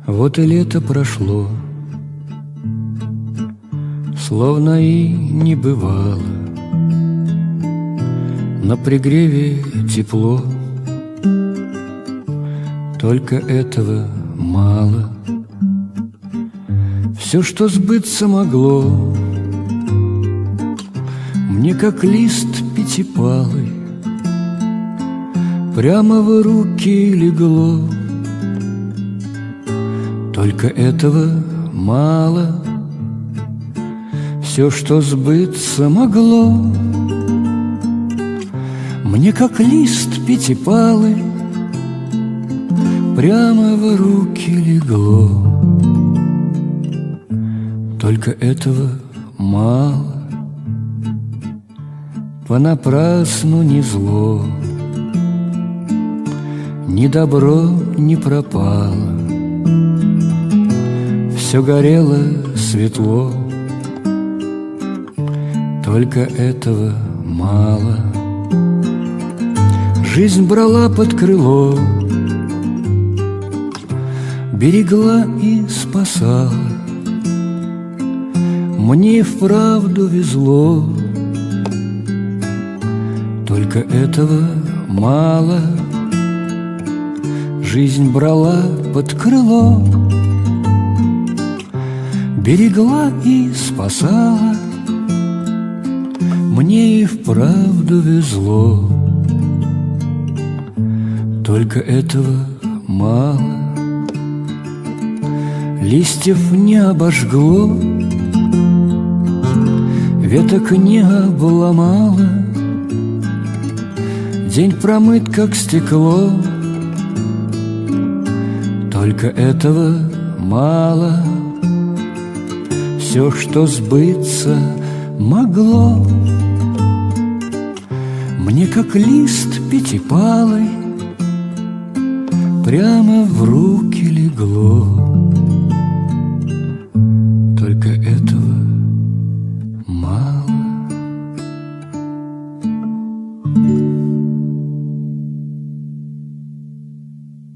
Вот и лето прошло, словно и не бывало. На пригреве тепло, только этого мало. Все, что сбыться могло, мне как лист пятипалый прямо в руки легло. Только этого мало. Все, что сбыться могло, мне как лист пятипалый прямо в руки легло. Только этого мало. Понапрасну ни зло, ни добро не пропало. Все горело светло, только этого мало. Жизнь брала под крыло, берегла и спасала. Мне вправду везло, только этого мало. Жизнь брала под крыло, берегла и спасала. Мне и вправду везло, только этого мало. Листьев не обожгло, веток не обломало. День промыт, как стекло, только этого мало. Все, что сбыться могло, мне как лист пятипалый прямо в руки легло.